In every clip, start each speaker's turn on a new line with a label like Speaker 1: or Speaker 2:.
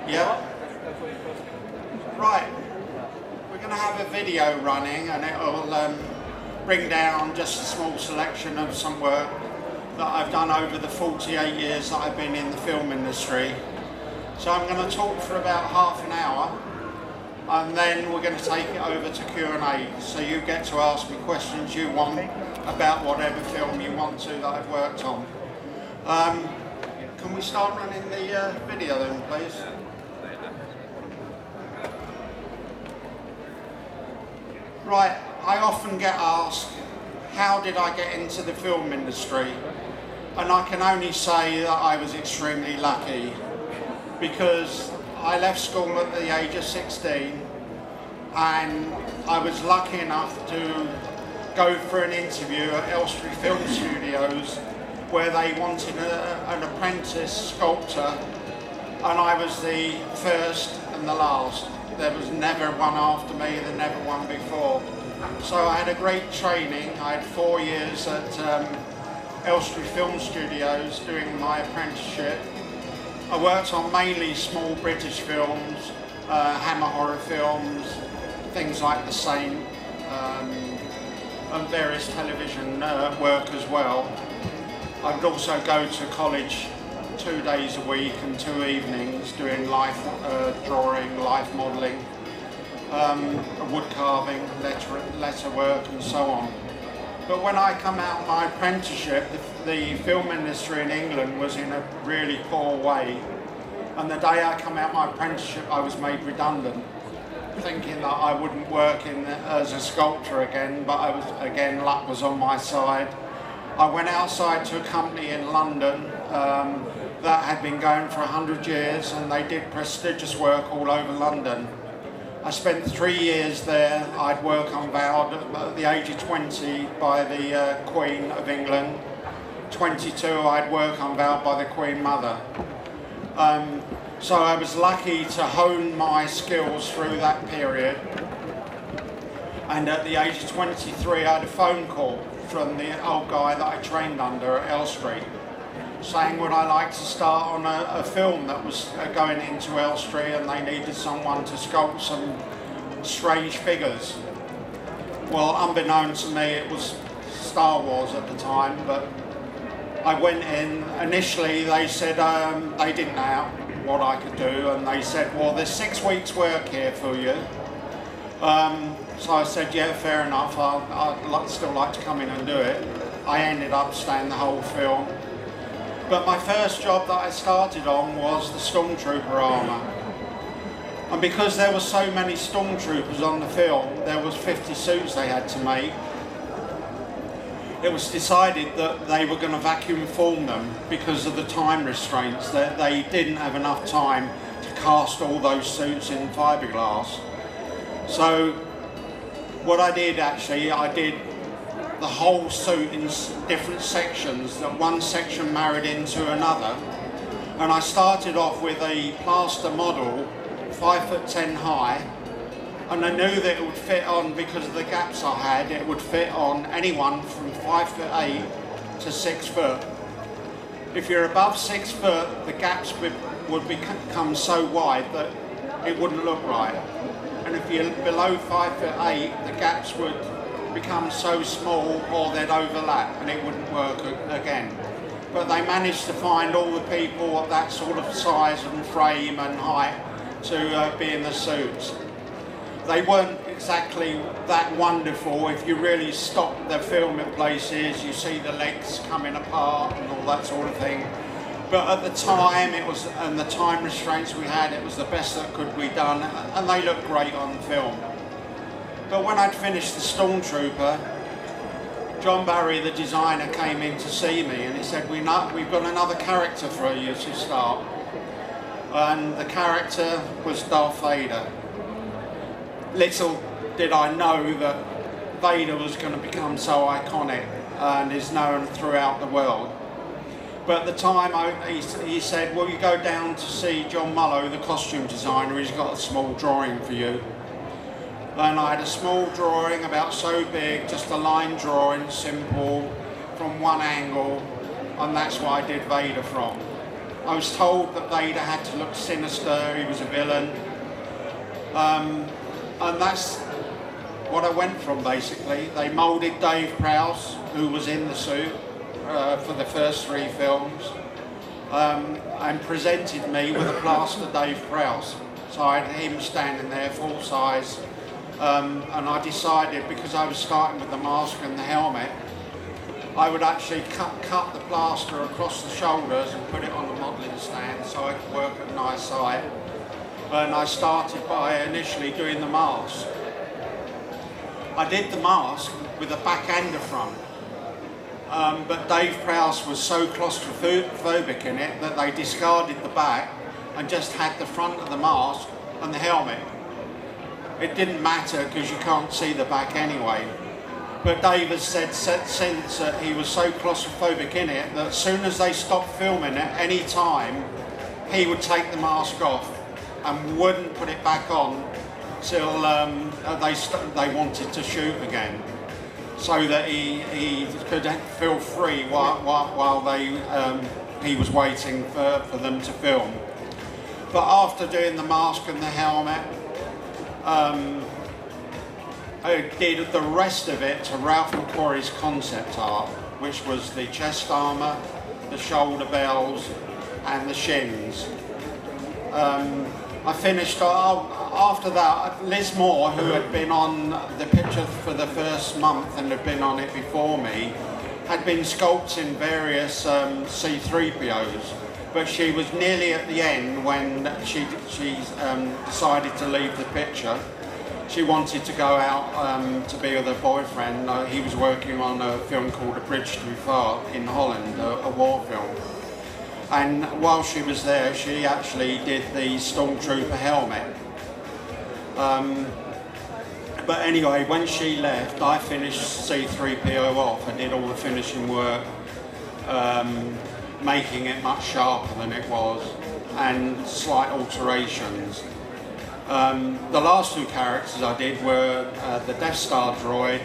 Speaker 1: Yeah. Right. We're going to have a video running, and it'll bring down just a small selection of some work that I've done over the 48 years that I've been in the film industry. So I'm going to talk for about half an hour, and then we're going to take it over to Q&A. So you get to ask me questions you want about whatever film you want to that I've worked on. Can we start running the video then, please? Right, I often get asked, how did I get into the film industry? And I can only say that I was extremely lucky, because I left school at the age of 16, and I was lucky enough to go for an interview at Elstree Film Studios, where they wanted an apprentice sculptor, and I was the first and the last. There was never one after me, there never one before. So I had a great training. I had 4 years at Elstree Film Studios doing my apprenticeship. I worked on mainly small British films, Hammer horror films, things like The Saint, and various television work as well. I would also go to college 2 days a week and 2 evenings doing life drawing, life modelling, wood carving, letter work and so on. But when I come out of my apprenticeship, the film industry in England was in a really poor way. And the day I come out of my apprenticeship, I was made redundant, thinking that I wouldn't work as a sculptor again, but luck was on my side. I went outside to a company in London that had been going for 100 years, and they did prestigious work all over London. I spent 3 years there. I'd work unvowed at the age of 20 by the Queen of England. 22, I'd work unvowed by the Queen Mother. So I was lucky to hone my skills through that period. And at the age of 23, I had a phone call from the old guy that I trained under at Elstree, saying would I like to start on a film that was going into Elstree, and they needed someone to sculpt some strange figures. Well, unbeknown to me, it was Star Wars at the time, but I went in. Initially they said they didn't know what I could do, and they said, well, there's 6 weeks work here for you. So I said, yeah, fair enough, I'd still like to come in and do it. I ended up staying the whole film. But my first job that I started on was the stormtrooper armour. And because there were so many stormtroopers on the film, there was 50 suits they had to make. It was decided that they were going to vacuum form them because of the time restraints, that they didn't have enough time to cast all those suits in fiberglass. So what I did actually, I did the whole suit in different sections, that one section married into another. And I started off with a plaster model, 5'10" high, and I knew that it would fit on, because of the gaps I had, it would fit on anyone from 5'8" to 6 foot. If you're above 6 foot, the gaps would become so wide that it wouldn't look right. And if you're below 5'8", the gaps would become so small, or they'd overlap and it wouldn't work again. But they managed to find all the people of that sort of size and frame and height to be in the suits. They weren't exactly that wonderful. If you really stop the film in places, you see the legs coming apart and all that sort of thing. But at the time, it was, and the time restraints we had, it was the best that could be done, and they looked great on film. But when I'd finished the Stormtrooper, John Barry, the designer, came in to see me, and he said, we've got another character for you to start. And the character was Darth Vader. Little did I know that Vader was going to become so iconic and is known throughout the world. But at the time, he said, well, you go down to see John Mullo, the costume designer, he's got a small drawing for you. And I had a small drawing about so big, just a line drawing, simple, from one angle, and that's what I did Vader from. I was told that Vader had to look sinister, he was a villain. And that's what I went from, basically. They moulded Dave Prowse, who was in the suit for the first 3 films, and presented me with a plaster Dave Prowse. So I had him standing there, full size, and I decided, because I was starting with the mask and the helmet, I would actually cut the plaster across the shoulders and put it on the modelling stand so I could work at night sight. And I started by initially doing the mask. I did the mask with a back and a front, but Dave Prowse was so claustrophobic in it that they discarded the back and just had the front of the mask and the helmet. It didn't matter because you can't see the back anyway. But Dave has said since that he was so claustrophobic in it that as soon as they stopped filming at any time, he would take the mask off and wouldn't put it back on till they wanted to shoot again, so that he could feel free while he was waiting for them to film. But after doing the mask and the helmet, I did the rest of it to Ralph McQuarrie's concept art, which was the chest armour, the shoulder bells and the shins. I finished, after that, Liz Moore, who had been on the picture for the first month and had been on it before me, had been sculpting various C-3POs, but she was nearly at the end when she decided to leave the picture. She wanted to go out to be with her boyfriend. He was working on a film called A Bridge Too Far in Holland, a war film. And while she was there, she actually did the Stormtrooper helmet. But anyway, when she left, I finished C-3PO off. I did all the finishing work, making it much sharper than it was, and slight alterations. The last 2 characters I did were the Death Star droid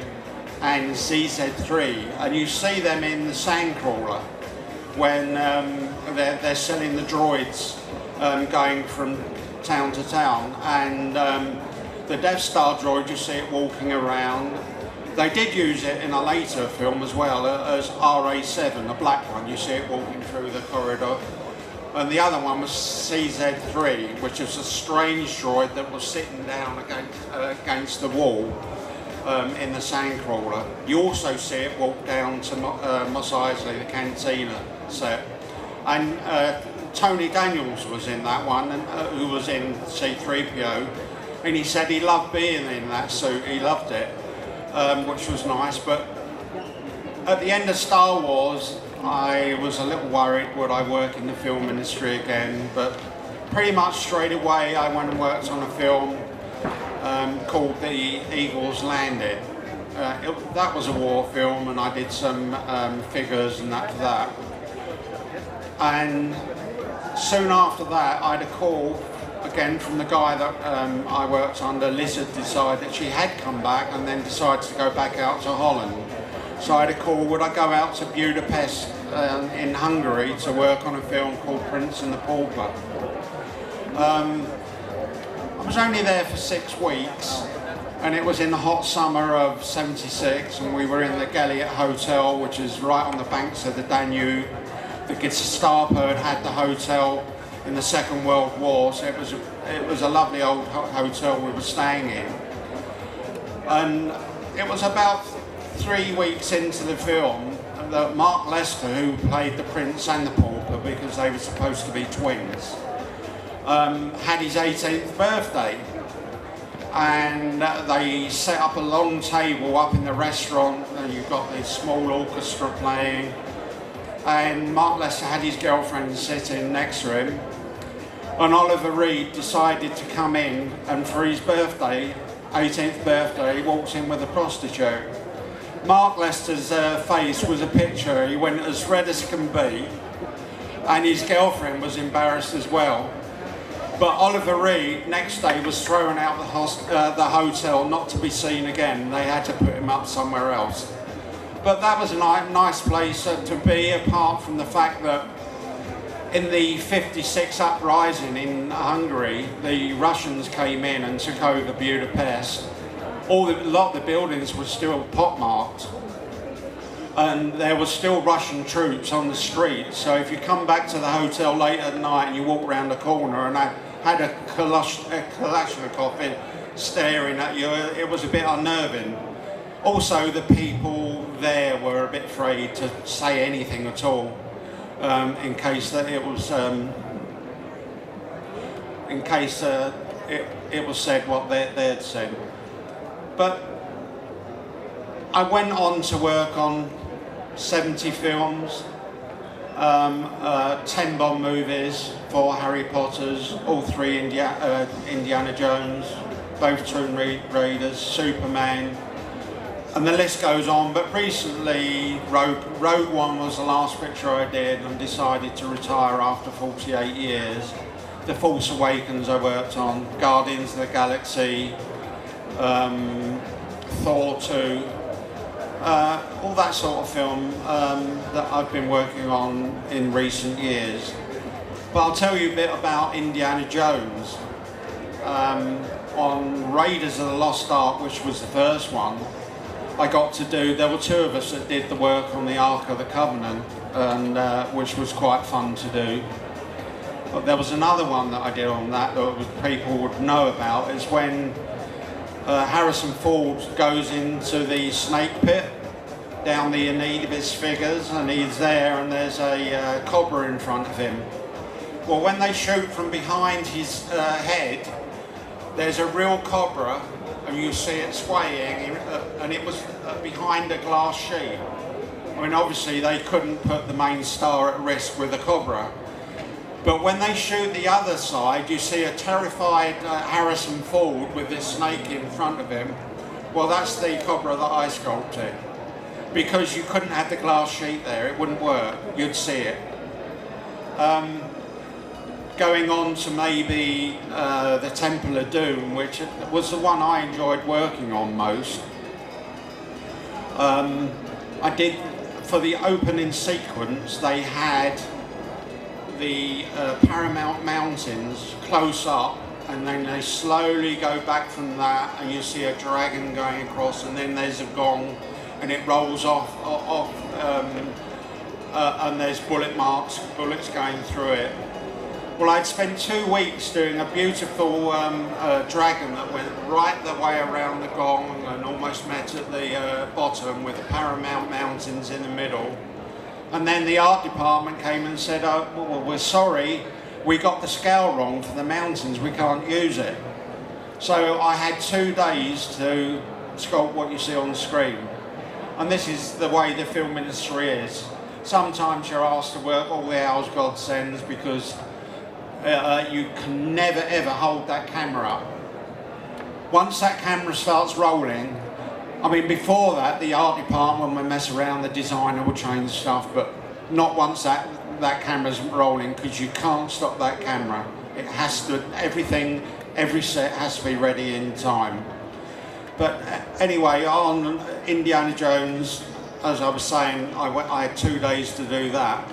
Speaker 1: and CZ3, and you see them in the Sandcrawler when they're selling the droids going from town to town, and the Death Star droid, you see it walking around. They did use it in a later film as well as RA7, a black one, you see it walking through the corridor. And the other one was CZ3, which was a strange droid that was sitting down against the wall in the Sandcrawler. You also see it walk down to Mos Eisley, the cantina set. And Tony Daniels was in that one, and, who was in C-3PO, and he said he loved being in that suit, he loved it, which was nice. But at the end of Star Wars, I was a little worried, would I work in the film industry again? But pretty much straight away I went and worked on a film called The Eagles Landed. That was a war film, and I did some figures and that for that. And soon after that I had a call again from the guy that I worked under. Liz had decided that she had come back and then decided to go back out to Holland. So I had a call, would I go out to Budapest in Hungary to work on a film called Prince and the Pauper. I was only there for 6 weeks, and it was in the hot summer of '76, and we were in the Galiot Hotel, which is right on the banks of the Danube. The Gestapo had the hotel in the Second World War, so it was a lovely old hotel we were staying in. And it was about 3 weeks into the film that Mark Lester, who played the Prince and the Pauper, because they were supposed to be twins, had his 18th birthday. And they set up a long table up in the restaurant, and you've got this small orchestra playing, and Mark Lester had his girlfriend sitting next to him, and Oliver Reed decided to come in, and for his birthday, 18th birthday, he walked in with a prostitute. Mark Lester's face was a picture. He went as red as can be, and his girlfriend was embarrassed as well. But Oliver Reed, next day, was thrown out the hotel, not to be seen again. They had to put him up somewhere else. But that was a nice place to be, apart from the fact that in the 56 uprising in Hungary, the Russians came in and took over Budapest. A lot of the buildings were still pockmarked, and there were still Russian troops on the street. So if you come back to the hotel late at night and you walk around the corner and I had a Kalashnikov staring at you, it was a bit unnerving. Also, the people there were a bit afraid to say anything at all, in case that it was it was said what they'd said. But I went on to work on 70 films, 10 Bond movies, 4 Harry Potters, all 3 Indiana Jones, both Tomb Raiders, Superman, and the list goes on. But recently, Rogue One was the last picture I did, and decided to retire after 48 years. The Force Awakens I worked on, Guardians of the Galaxy, Thor 2, all that sort of film that I've been working on in recent years. But I'll tell you a bit about Indiana Jones. On Raiders of the Lost Ark, which was the first one, I got to do, there were 2 of us that did the work on the Ark of the Covenant, and which was quite fun to do. But there was another one that I did on that people would know about, is when Harrison Ford goes into the snake pit down the Anubis figures, and he's there and there's a cobra in front of him. Well, when they shoot from behind his head, there's a real cobra, and you see it swaying, and it was behind a glass sheet. I mean, obviously they couldn't put the main star at risk with a cobra. But when they shoot the other side, you see a terrified Harrison Ford with this snake in front of him. Well, that's the cobra that I sculpted. Because you couldn't have the glass sheet there, it wouldn't work, you'd see it. Going on to maybe the Temple of Doom, which was the one I enjoyed working on most. I did, for the opening sequence, they had the Paramount Mountains close up, and then they slowly go back from that, and you see a dragon going across, and then there's a gong, and it rolls off, and there's bullet marks, bullets going through it. Well, I'd spent 2 weeks doing a beautiful dragon that went right the way around the gong and almost met at the bottom, with the Paramount Mountains in the middle. And then the art department came and said, oh, well, we're sorry, we got the scale wrong for the mountains, we can't use it. So I had 2 days to sculpt what you see on the screen. And this is the way the film industry is. Sometimes you're asked to work all the hours God sends, because you can never ever hold that camera up. Once that camera starts rolling, I mean, before that, the art department would mess around, the designer would change stuff, but not once that camera's rolling, because you can't stop that camera. It has to, everything, every set has to be ready in time. But anyway, on Indiana Jones, as I was saying, I had 2 days to do that.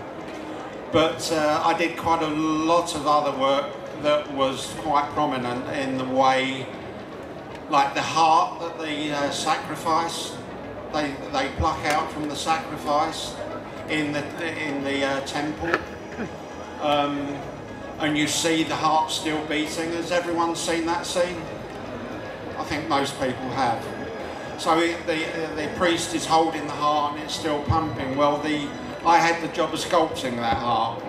Speaker 1: But I did quite a lot of other work that was quite prominent in the way, like the heart that they sacrifice, they pluck out from the sacrifice in the temple, and you see the heart still beating. Has everyone seen that scene? I think most people have. So the priest is holding the heart and it's still pumping. Well, I had the job of sculpting that heart,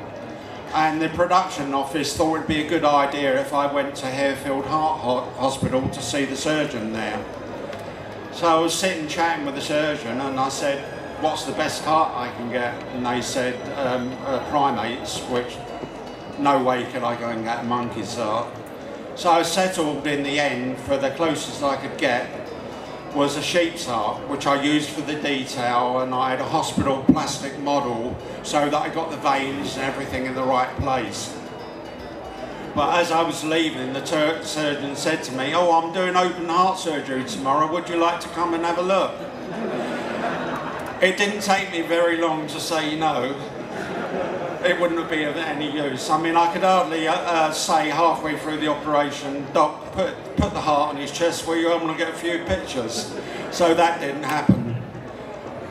Speaker 1: and the production office thought it'd be a good idea if I went to Harefield Heart Hospital to see the surgeon there. So I was sitting chatting with the surgeon, and I said, what's the best heart I can get? And they said primates, which no way could I go and get a monkey's heart. So I settled in the end for the closest I could get was a sheep's heart, which I used for the detail, and I had a hospital plastic model so that I got the veins and everything in the right place. But as I was leaving, the surgeon said to me, oh, I'm doing open heart surgery tomorrow, would you like to come and have a look? It didn't take me very long to say no. it wouldn't be of any use. I mean, I could hardly say halfway through the operation, Doc, put the heart on his chest, will you? I'm going to get a few pictures. So that didn't happen.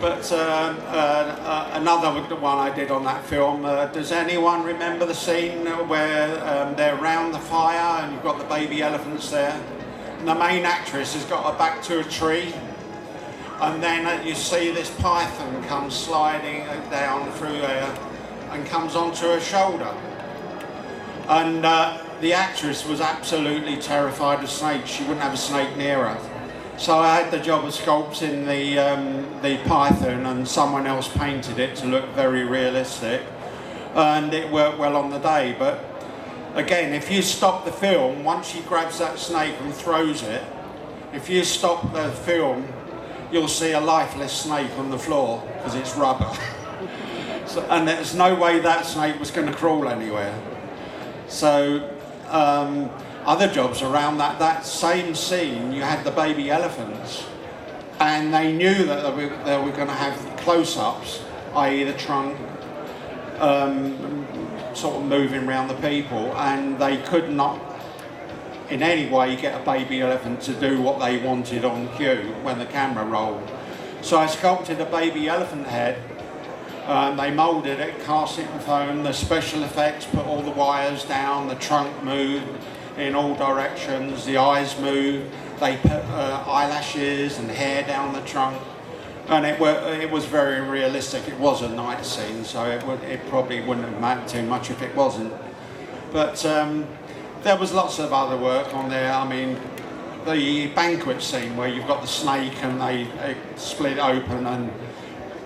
Speaker 1: But another one I did on that film, does anyone remember the scene where they're around the fire and you've got the baby elephants there? And the main actress has got her back to a tree, and then you see this python come sliding down through there and comes onto her shoulder. And the actress was absolutely terrified of snakes. She wouldn't have a snake near her. So I had the job of sculpting the python, and someone else painted it to look very realistic, and it worked well on the day. But again, if you stop the film, once she grabs that snake and throws it, if you stop the film, you'll see a lifeless snake on the floor because it's rubber. So, and there's no way that snake was going to crawl anywhere. So other jobs around that same scene, you had the baby elephants, and they knew that they were going to have close-ups, i.e. the trunk, sort of moving around the people, and they could not in any way get a baby elephant to do what they wanted on cue when the camera rolled. So I sculpted a baby elephant head. They moulded it, cast it in foam, the special effects, put all the wires down, the trunk moved in all directions, the eyes moved, they put eyelashes and hair down the trunk, and it was very realistic. It was a night scene, so it probably wouldn't have mattered too much if it wasn't. But there was lots of other work on there. I mean, the banquet scene where you've got the snake and they split open, and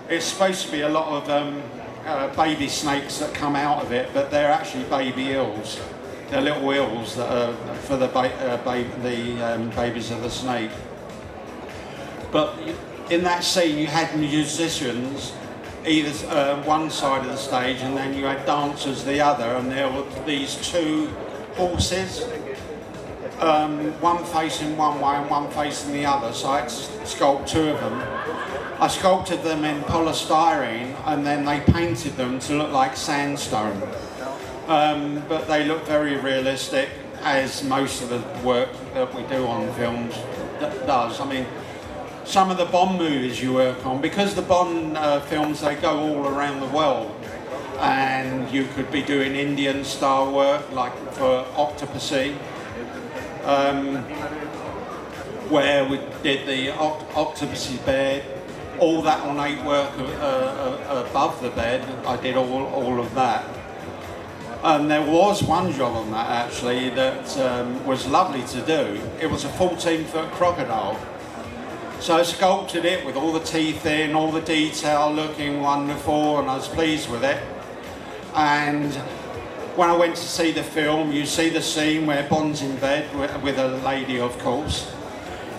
Speaker 1: it's supposed to be a lot of baby snakes that come out of it, but they're actually baby eels. They're little eels that are for the babies of the snake. But in that scene you had musicians either one side of the stage, and then you had dancers the other, and there were these two horses, one facing one way and one facing the other, so I had to sculpt two of them. I sculpted them in polystyrene, and then they painted them to look like sandstone. But they look very realistic, as most of the work that we do on films does. I mean, some of the Bond movies you work on, because the Bond films, they go all around the world, and you could be doing Indian style work, like for Octopussy, where we did the Octopussy's bed, all that ornate work above the bed. I did all of that. And there was one job on that actually that was lovely to do. It was a 14-foot crocodile. So I sculpted it with all the teeth in, all the detail looking wonderful, and I was pleased with it. And when I went to see the film, you see the scene where Bond's in bed with a lady, of course.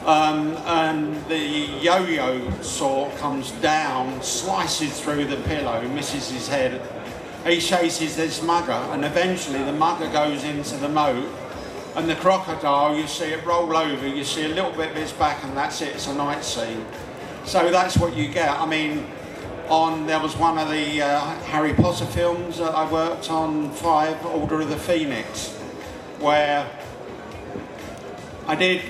Speaker 1: And the yo-yo saw comes down, slices through the pillow, misses his head. He chases this mugger, and eventually the mugger goes into the moat, and the crocodile, you see it roll over, you see a little bit of its back, and that's it, it's a night scene. So that's what you get. I mean, there was one of the Harry Potter films that I worked on, 5, Order of the Phoenix, where I did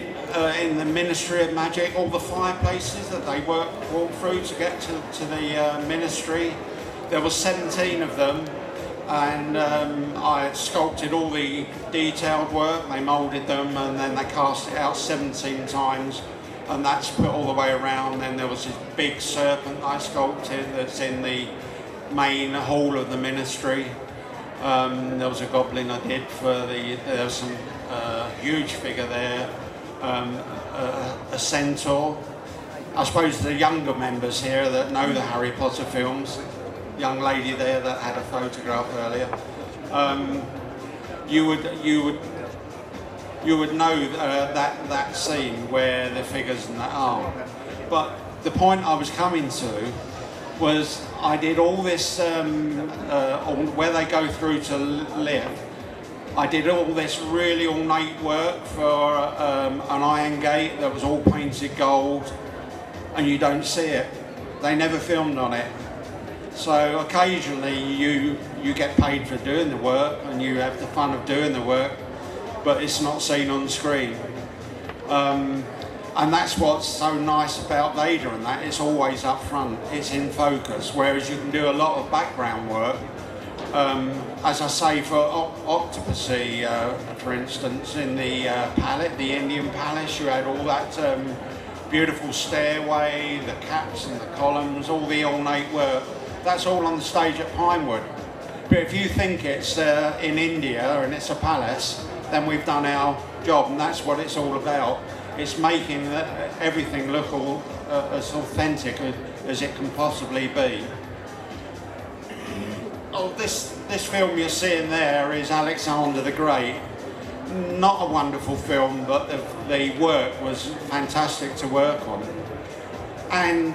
Speaker 1: in the Ministry of Magic, all the fireplaces that they walk through to get to the ministry. There were 17 of them, and I sculpted all the detailed work. They moulded them, and then they cast it out 17 times, and that's put all the way around. Then there was this big serpent I sculpted that's in the main hall of the ministry. There was a goblin I did there was some huge figure there, a centaur. I suppose the younger members here that know the Harry Potter films, young lady there that had a photograph earlier, you would know that scene where the figures and that are. But the point I was coming to was I did all this where they go through to live. I did all this really ornate work for an iron gate that was all painted gold, and you don't see it. They never filmed on it. So occasionally you get paid for doing the work and you have the fun of doing the work, but it's not seen on screen. And that's what's so nice about Vader, and that it's always up front, it's in focus, whereas you can do a lot of background work. As I say, for Octopussy, for instance, in the the Indian palace, you had all that beautiful stairway, the caps and the columns, all the ornate work. That's all on the stage at Pinewood. But if you think it's in India and it's a palace, then we've done our job, and that's what it's all about. It's making everything look as authentic as it can possibly be. Oh, this film you're seeing there is Alexander the Great. Not a wonderful film, but the work was fantastic to work on. And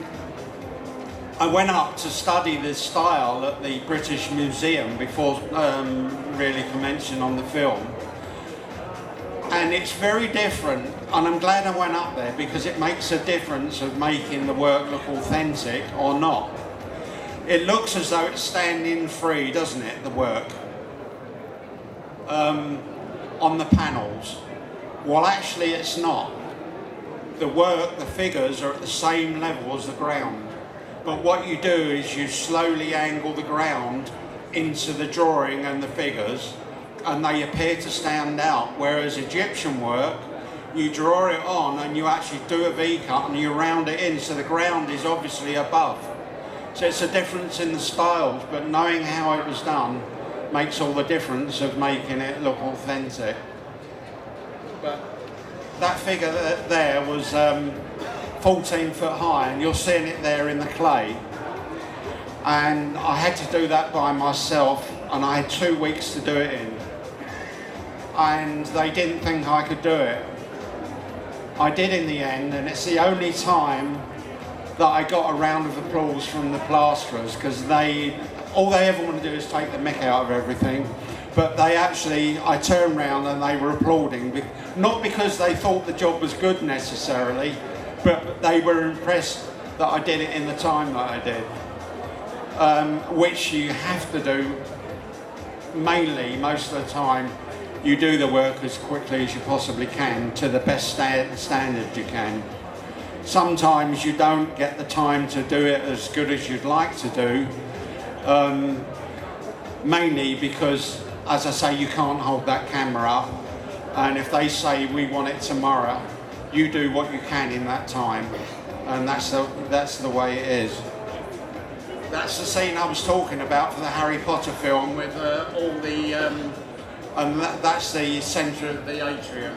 Speaker 1: I went up to study this style at the British Museum before really commencing on the film. And it's very different, and I'm glad I went up there because it makes a difference of making the work look authentic or not. It looks as though it's standing free, doesn't it, the work? On the panels. Well, actually it's not. The work, the figures are at the same level as the ground. But what you do is you slowly angle the ground into the drawing and the figures, and they appear to stand out, whereas Egyptian work, you draw it on and you actually do a V-cut and you round it in, so the ground is obviously above. So it's a difference in the styles, but knowing how it was done makes all the difference of making it look authentic. But that figure there was 14 foot high, and you're seeing it there in the clay. And I had to do that by myself, and I had 2 weeks to do it in. And they didn't think I could do it. I did in the end, and it's the only time that I got a round of applause from the plasterers, because all they ever want to do is take the mick out of everything. But I turned round and they were applauding, not because they thought the job was good necessarily, but they were impressed that I did it in the time that I did. Which you have to do mainly, most of the time. You do the work as quickly as you possibly can to the best standard you can. Sometimes you don't get the time to do it as good as you'd like to do, mainly because, as I say, you can't hold that camera up, and if they say we want it tomorrow, you do what you can in that time, and that's the way it is. That's the scene I was talking about for the Harry Potter film with all the... and that's the centre of the atrium.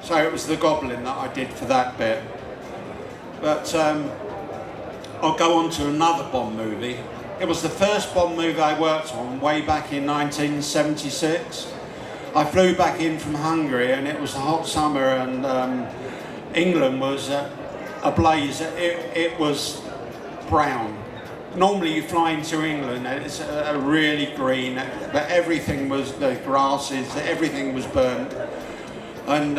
Speaker 1: So it was the goblin that I did for that bit. But I'll go on to another Bond movie. It was the first Bond movie I worked on way back in 1976. I flew back in from Hungary, and it was a hot summer, and England was ablaze. It was brown. Normally you fly into England and it's a really green, but everything was, the grasses, everything was burnt. And,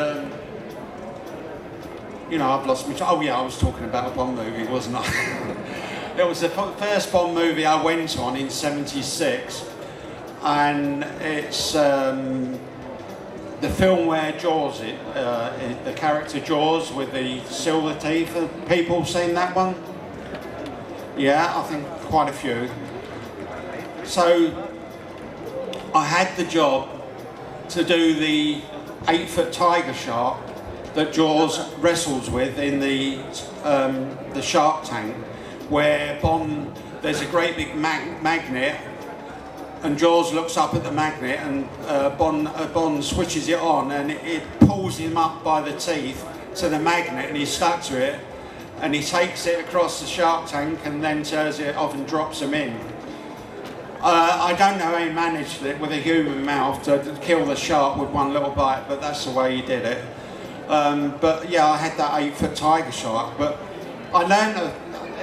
Speaker 1: I've lost my... Oh yeah, I was talking about a Bond movie, wasn't I? It was the first Bond movie I went on in '76, and it's the film where Jaws, the character Jaws with the silver teeth. Have people seen that one? Yeah, I think quite a few. So I had the job to do the 8-foot tiger shark that Jaws wrestles with in the shark tank, where Bond, there's a great big magnet, and Jaws looks up at the magnet, and Bond switches it on, and it pulls him up by the teeth to the magnet, and he's stuck to it. And he takes it across the shark tank and then turns it off and drops them in. I don't know how he managed it with a human mouth to kill the shark with one little bite, but that's the way he did it. But yeah, I had that 8-foot tiger shark, but I learned,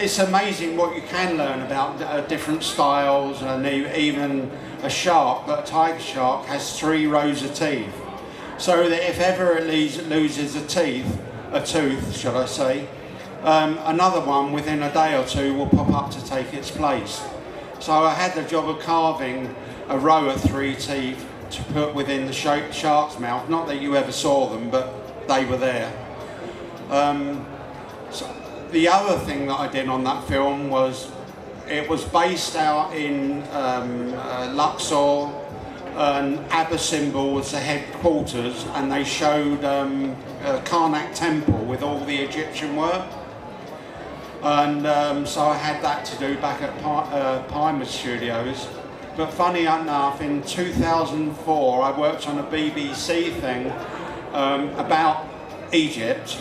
Speaker 1: it's amazing what you can learn about different styles, and even a shark, but a tiger shark has 3 rows of teeth. So that if ever it loses a tooth, should I say, another one within a day or two will pop up to take its place. So I had the job of carving a row of 3 teeth to put within the shark's mouth. Not that you ever saw them, but they were there. So the other thing that I did on that film was, it was based out in Luxor, and Abyssimbel was the headquarters, and they showed Karnak Temple with all the Egyptian work. And so I had that to do back at Pimer Studios. But funny enough, in 2004, I worked on a BBC thing about Egypt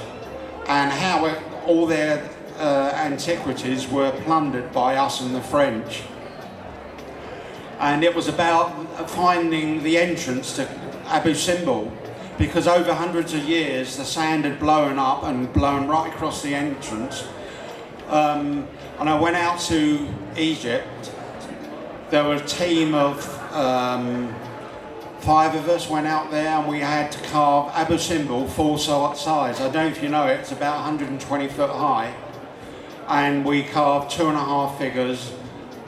Speaker 1: and how all their antiquities were plundered by us and the French. And it was about finding the entrance to Abyssimbel, because over hundreds of years the sand had blown up and blown right across the entrance. And I went out to Egypt. There were a team of 5 of us went out there, and we had to carve Abyssimbel full size. I don't know if you know it, it's about 120 foot high. And we carved 2.5 figures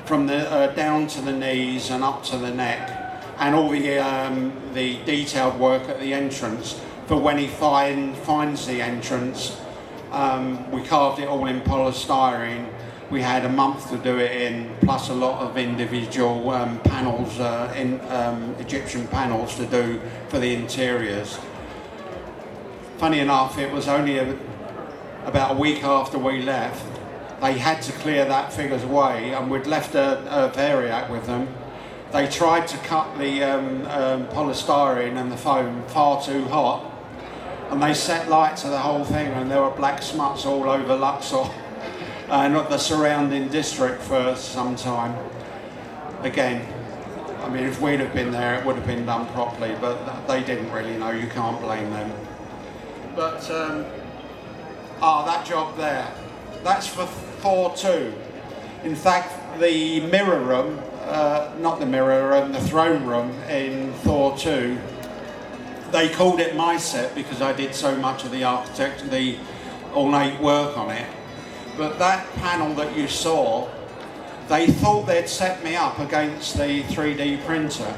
Speaker 1: from the down to the knees and up to the neck, and all the detailed work at the entrance for when he finds the entrance. We carved it all in polystyrene. We had a month to do it in, plus a lot of individual panels, Egyptian panels to do for the interiors. Funny enough, it was only about a week after we left, they had to clear that figures away, and we'd left a variac with them. They tried to cut the polystyrene and the foam far too hot, and they set light to the whole thing, and there were black smuts all over Luxor and the surrounding district for some time. Again, I mean, if we'd have been there, it would have been done properly, but they didn't really know, you can't blame them. But, that job there, that's for Thor 2. In fact, the mirror room, not the mirror room, the throne room in Thor 2, they called it my set because I did so much of the architecture, the ornate work on it. But that panel that you saw, they thought they'd set me up against the 3D printer.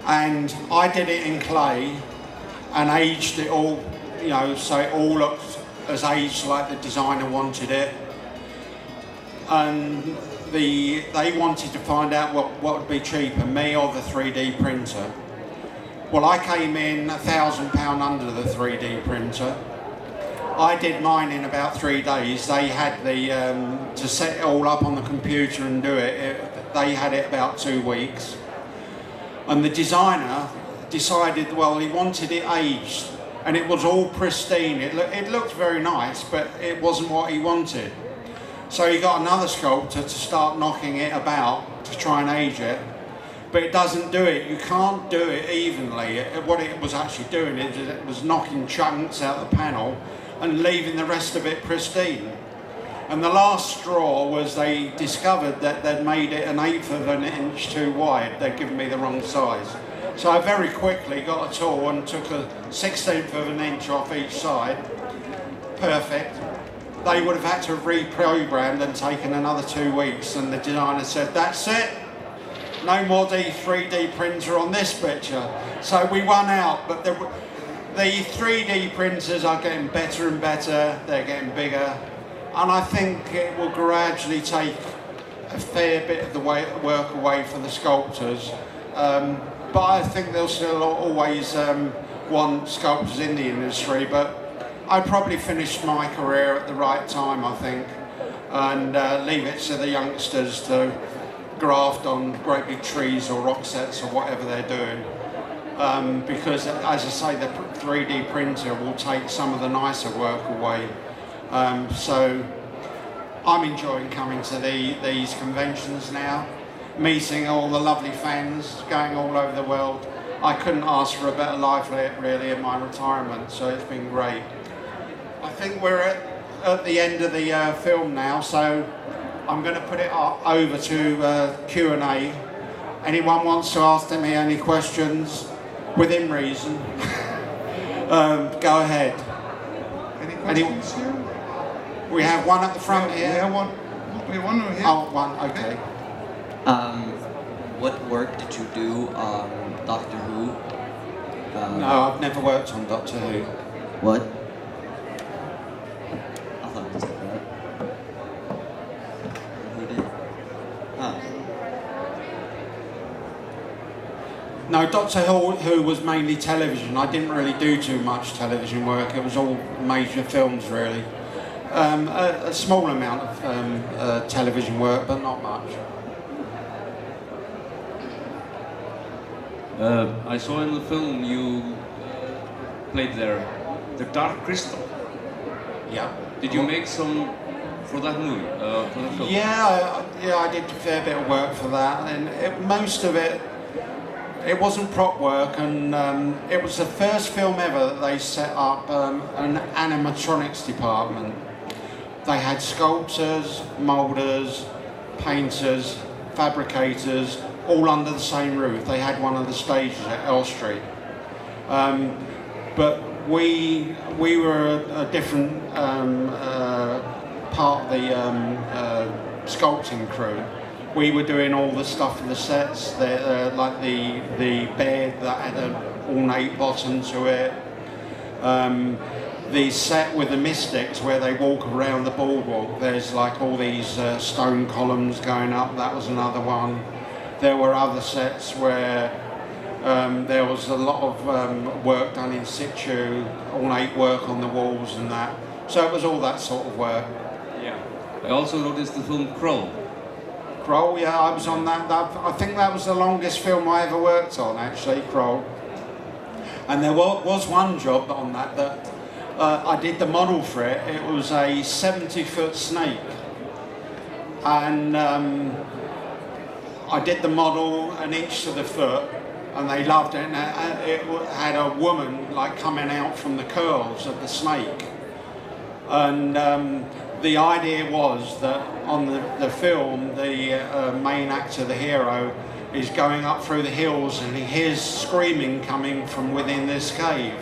Speaker 1: And I did it in clay and aged it all, you know, so it all looked as aged like the designer wanted it. And they wanted to find out what would be cheaper, me or the 3D printer. Well, I came in £1,000 under the 3D printer. I did mine in about 3 days. They had to set it all up on the computer and do it. They had it about 2 weeks. And the designer decided, well, he wanted it aged, and it was all pristine. It looked very nice, but it wasn't what he wanted. So he got another sculptor to start knocking it about to try and age it. But it doesn't do it. You can't do it evenly. What it was actually doing is it was knocking chunks out the panel and leaving the rest of it pristine. And the last straw was they discovered that they'd made it 1/8 of an inch too wide. They'd given me the wrong size. So I very quickly got a tool and took a 1/16 of an inch off each side. Perfect. They would have had to have reprogrammed and taken another 2 weeks, and the designer said, that's it. No more 3D printer on this picture. So we won out, but the 3D printers are getting better and better, they're getting bigger, and I think it will gradually take a fair bit of the work away from the sculptors. But I think they'll still always want sculptors in the industry, but I probably finished my career at the right time, I think, and leave it to the youngsters to graft on great big trees or rock sets or whatever they're doing. Because, as I say, the 3D printer will take some of the nicer work away. So I'm enjoying coming to these conventions now, meeting all the lovely fans, going all over the world. I couldn't ask for a better life really in my retirement, so it's been great. I think we're at the end of the film now, so I'm going to put it over to Q&A. Anyone wants to ask me any questions, within reason, go ahead.
Speaker 2: Any questions here?
Speaker 1: We have one at the front here.
Speaker 2: We have one over here.
Speaker 1: Oh, one, okay.
Speaker 3: What work did you do on Doctor Who?
Speaker 1: No, I've never worked on Doctor Who.
Speaker 3: What? I thought you said that. Who did? Huh.
Speaker 1: No, Doctor Who was mainly television. I didn't really do too much television work. It was all major films, really. A small amount of television work, but not much.
Speaker 4: I saw in the film you played there the Dark Crystal.
Speaker 1: Yeah.
Speaker 4: Did you make some for that movie, for the film?
Speaker 1: Yeah, I did a fair bit of work for that, and most of it wasn't prop work, and it was the first film ever that they set up an animatronics department. They had sculptors, moulders, painters, fabricators, all under the same roof. They had one of the stages at Elstree. But we were a different part of the sculpting crew. We were doing all the stuff for the sets, like the bed that had an ornate bottom to it. The set with the mystics where they walk around the boardwalk, there's like all these stone columns going up, that was another one. There were other sets where there was a lot of work done in situ, ornate work on the walls and that. So it was all that sort of work.
Speaker 4: Yeah. I also noticed the film Crow.
Speaker 1: Crow, yeah, I was on that. I think that was the longest film I ever worked on, actually, Crow. And there was one job on that I did the model for it. It was a 70-foot snake. And I did the model an inch to the foot, and they loved it. And it had a woman like coming out from the curls of the snake. And the idea was that on the film, the main actor, the hero, is going up through the hills and he hears screaming coming from within this cave.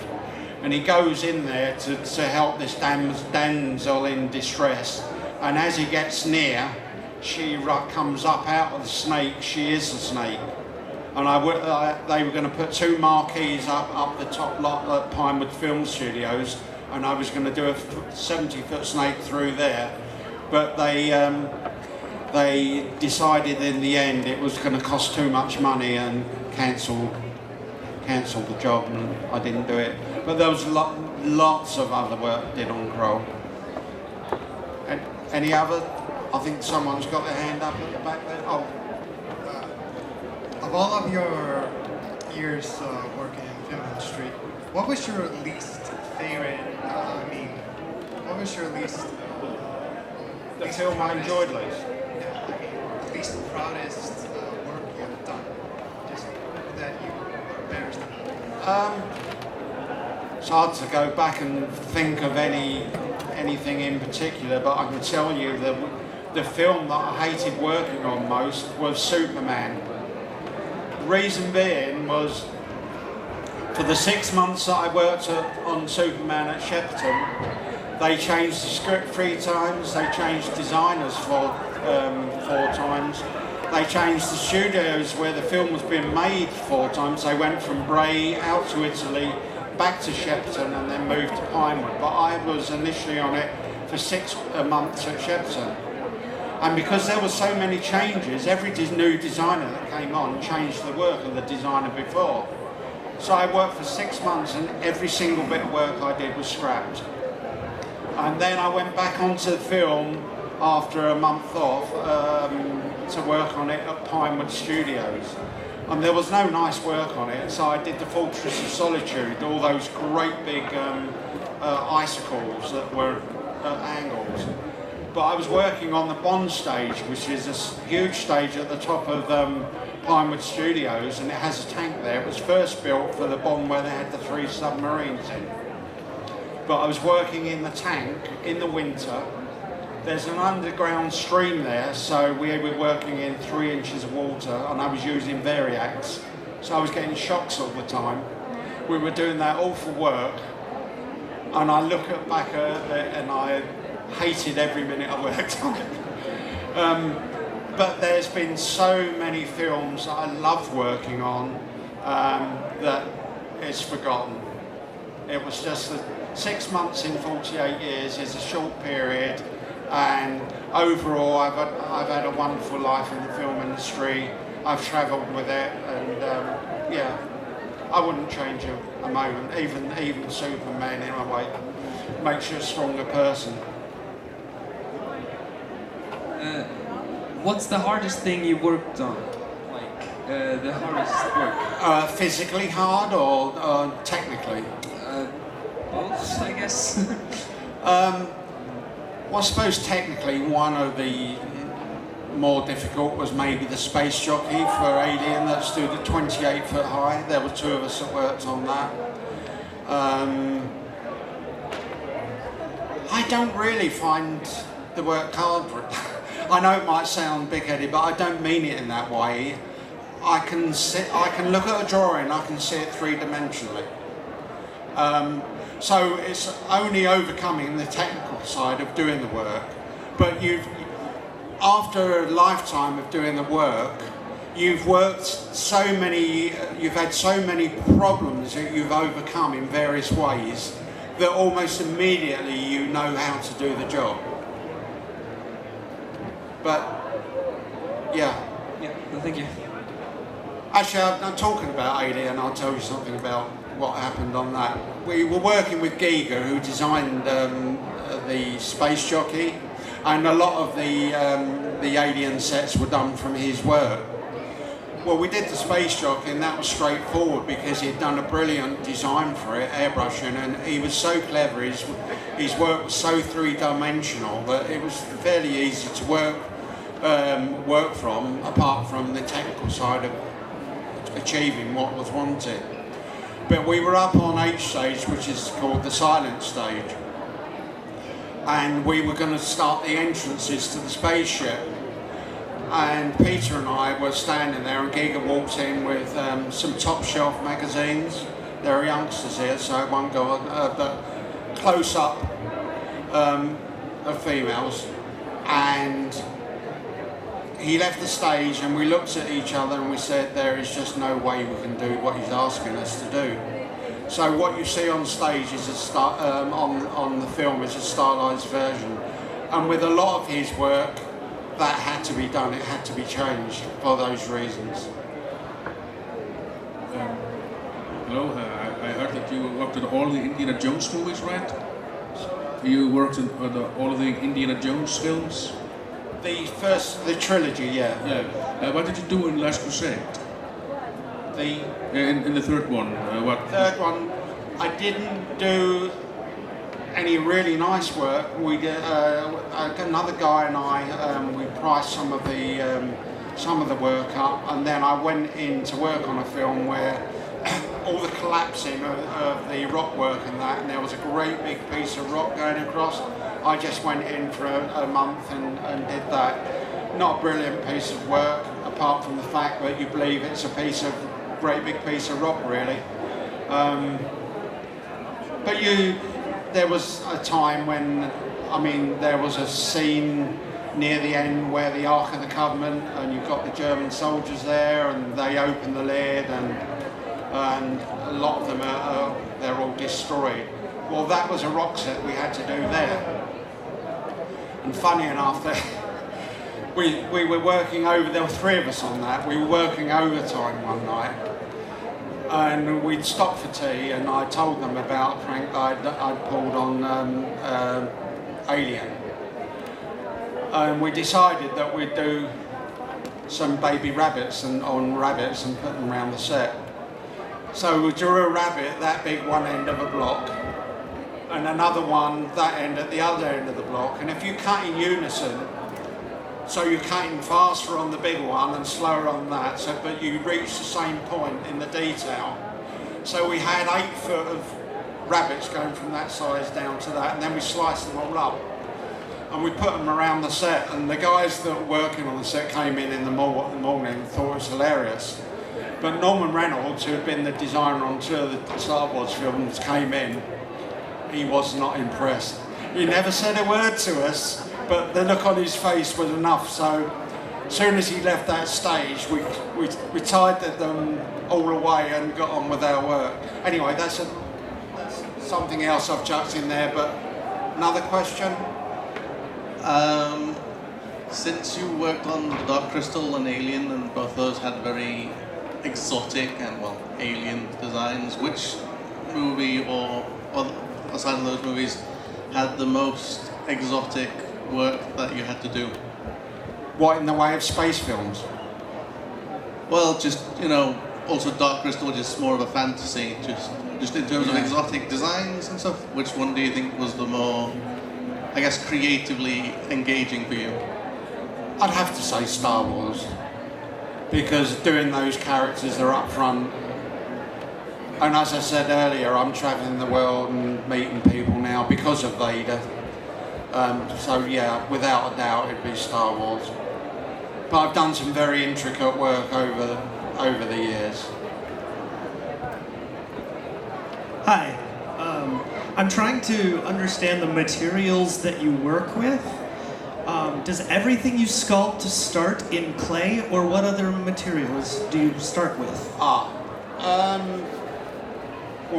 Speaker 1: And he goes in there to help this damsel in distress. And as he gets near, she comes up out of the snake. She is the snake. And they were going to put two marquees up the top lot at Pinewood Film Studios, and I was going to do a 70-foot snake through there. But they decided in the end it was going to cost too much money and cancelled the job, and I didn't do it. But there was lots of other work I did on Crow. Any other? I think someone's got their hand up at the back there. Oh.
Speaker 2: Of all of your years working in the film industry, what was your least favorite? What was your least?
Speaker 1: The film I enjoyed least.
Speaker 2: The least proudest work you have done, just that you are embarrassed about.
Speaker 1: It's hard to go back and think of anything in particular, but I can tell you that the film that I hated working on most was Superman. The reason being was, for the 6 months that I worked on Superman at Shepperton, they changed the script 3 times, they changed designers 4 times, they changed the studios where the film was being made 4 times. They went from Bray out to Italy, back to Shepperton, and then moved to Pinewood. But I was initially on it for 6 months at Shepperton. And because there were so many changes, every new designer that came on changed the work of the designer before. So I worked for 6 months and every single bit of work I did was scrapped. And then I went back onto the film after a month off to work on it at Pinewood Studios. And there was no nice work on it, so I did the Fortress of Solitude, all those great big icicles that were at angles. But I was working on the Bond stage, which is a huge stage at the top of Pinewood Studios, and it has a tank there. It was first built for the Bond where they had the 3 submarines in. But I was working in the tank in the winter. There's an underground stream there, so we were working in 3 inches of water, and I was using variacs, so I was getting shocks all the time. We were doing that awful work, and I look back at it and I hated every minute I worked on it. But there's been so many films that I love working on that it's forgotten. It was just that 6 months in 48 years is a short period, and overall I've had a wonderful life in the film industry. I've travelled with it, and yeah, I wouldn't change a moment. Even Superman, in a way, makes you a stronger person.
Speaker 4: What's the hardest thing you worked on? Like the hardest work?
Speaker 1: Physically hard or technically?
Speaker 4: Both, I guess.
Speaker 1: Well, I suppose technically one of the more difficult was maybe the space jockey for Alien that stood at 28 foot high. There were two of us that worked on that. I don't really find the work hard. I know it might sound big-headed, but I don't mean it in that way. I can look at a drawing, I can see it three-dimensionally. So it's only overcoming the technical side of doing the work. But after a lifetime of doing the work, you've had so many problems that you've overcome in various ways that almost immediately you know how to do the job. But yeah.
Speaker 4: Yeah, well, thank you.
Speaker 1: Actually, I'm talking about Alien. I'll tell you something about what happened on that. We were working with Giger, who designed the space jockey, and a lot of the Alien sets were done from his work. Well, we did the space jockey, and that was straightforward because he'd done a brilliant design for it, airbrushing, and he was so clever. His work was so three-dimensional that it was fairly easy to work from, apart from the technical side of achieving what was wanted. But we were up on H stage, which is called the silent stage, and we were going to start the entrances to the spaceship. And Peter and I were standing there, and Giga walked in with some top shelf magazines. There are youngsters here, so I won't go on, but close up of females. And he left the stage, and we looked at each other and we said, there is just no way we can do what he's asking us to do. So what you see on stage is on the film is a stylized version. And with a lot of his work, that had to be done, it had to be changed for those reasons.
Speaker 5: Hello, I heard that you worked on all the Indiana Jones movies, right? You worked on all of the Indiana Jones films?
Speaker 1: The trilogy, yeah.
Speaker 5: Yeah. What did you do in Last Crusade? In the third one, what?
Speaker 1: Third one, I didn't do any really nice work. We did, another guy and I, we priced some of the work up, and then I went in to work on a film where all the collapsing of the rock work and that, and there was a great big piece of rock going across. I just went in for a month and did that. Not a brilliant piece of work, apart from the fact that you believe it's a great big piece of rock, really. But there was a time when, there was a scene near the end where the Ark of the Covenant, and you've got the German soldiers there, and they open the lid, and a lot of them they're all destroyed. Well, that was a rock set we had to do there. And funny enough, we were working over, there were three of us on that, we were working overtime one night, and we'd stopped for tea, and I told them about a prank I'd pulled on Alien. And we decided that we'd do some baby rabbits and put them around the set. So we drew a rabbit that big one end of a block, and another one that end at the other end of the block. And if you cut in unison, so you're cutting faster on the big one and slower on that, but you reach the same point in the detail. So we had 8 foot of rabbits going from that size down to that, and then we sliced them all up. And we put them around the set, and the guys that were working on the set came in the morning and thought it was hilarious. But Norman Reynolds, who had been the designer on 2 of the Star Wars films, came in. He was not impressed. He never said a word to us, but the look on his face was enough. So as soon as he left that stage, we tidied them all away and got on with our work. Anyway, that's something else I've chucked in there, but another question?
Speaker 6: Since you worked on Dark Crystal and Alien, and both those had very exotic and, well, alien designs, which movie or aside of those movies had the most exotic work that you had to do?
Speaker 1: What, in the way of space films?
Speaker 6: Well, just, you know, also Dark Crystal, just more of a fantasy, just in terms of exotic designs and stuff. Which one do you think was the more, I guess, creatively engaging for you?
Speaker 1: I'd have to say Star Wars, because doing those characters are up front. And as I said earlier, I'm travelling the world and meeting people now because of Vader. So yeah, without a doubt, it'd be Star Wars. But I've done some very intricate work over the years.
Speaker 7: Hi, I'm trying to understand the materials that you work with. Does everything you sculpt start in clay, or what other materials do you start with?
Speaker 1: Well,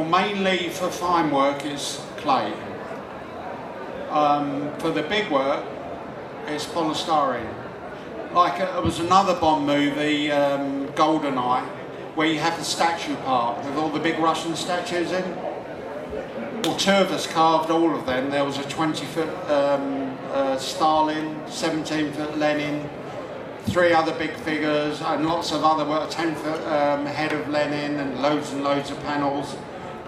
Speaker 1: mainly for fine work it's clay. For the big work, it's polystyrene. Like there was another Bond movie, GoldenEye, where you have the statue part with all the big Russian statues in. Well, two of us carved all of them. There was a 20-foot Stalin, 17-foot Lenin, 3 other big figures, and lots of other work, a 10-foot head of Lenin, and loads of panels.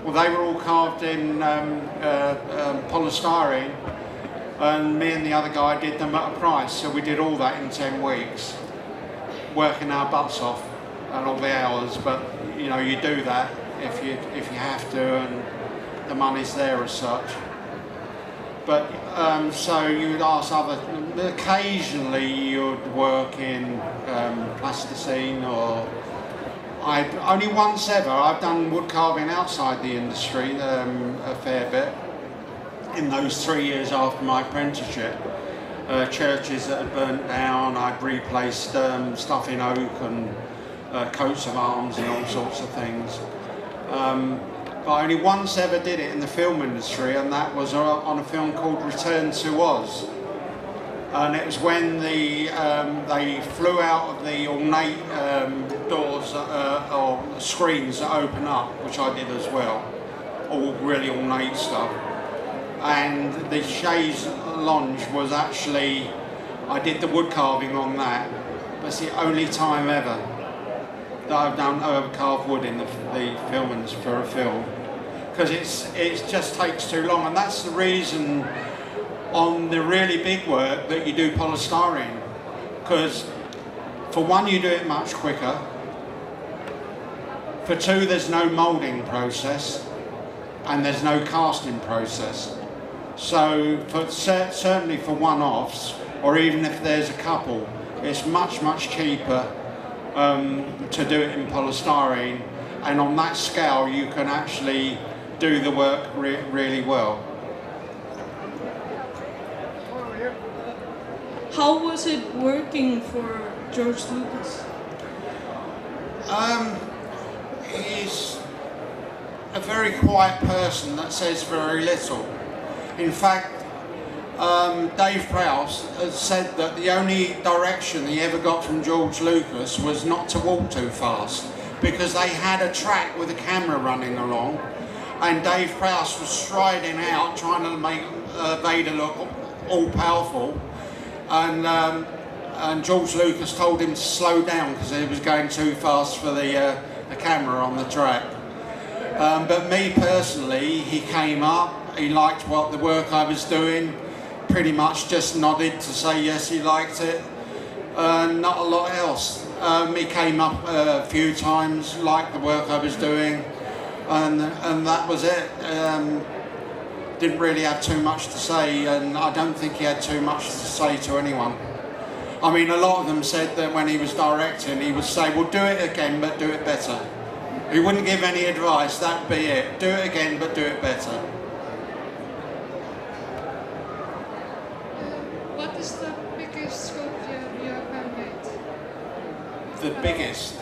Speaker 1: Well, they were all carved in polystyrene, and me and the other guy did them at a price. So we did all that in 10 weeks, working our butts off and all the hours. But you know, you do that if you have to, and the money's there as such. But so you would ask occasionally you'd work in plasticine, or only once ever. I've done wood carving outside the industry a fair bit in those 3 years after my apprenticeship. Churches that had burnt down, I'd replaced stuff in oak and coats of arms and all sorts of things. But I only once ever did it in the film industry, and that was on a film called Return to Oz. And it was when they flew out of the ornate doors or screens that open up, which I did as well, all really ornate stuff. And the chaise lounge was actually, I did the wood carving on that. That's the only time ever that I've done carved wood in the film for a film, because it just takes too long, and that's the reason on the really big work that you do polystyrene, because for one, you do it much quicker. For two, there's no moulding process, and there's no casting process. So certainly for one-offs, or even if there's a couple, it's much cheaper to do it in polystyrene, and on that scale you can actually do the work really well.
Speaker 8: How was it working for George Lucas?
Speaker 1: He's a very quiet person that says very little. In fact, Dave Prowse has said that the only direction he ever got from George Lucas was not to walk too fast, because they had a track with a camera running along, and Dave Prowse was striding out trying to make Vader look all powerful, and George Lucas told him to slow down because he was going too fast for the camera on the track. But me personally, he came up, he liked the work I was doing, pretty much just nodded to say yes, he liked it, not a lot else. He came up a few times, liked the work I was doing, and that was it. Didn't really have too much to say, and I don't think he had too much to say to anyone. I mean, a lot of them said that when he was directing, he would say, well, do it again, but do it better. He wouldn't give any advice, that'd be it. Do it again, but do it better.
Speaker 9: What is the biggest sculpture you have made?
Speaker 1: the biggest.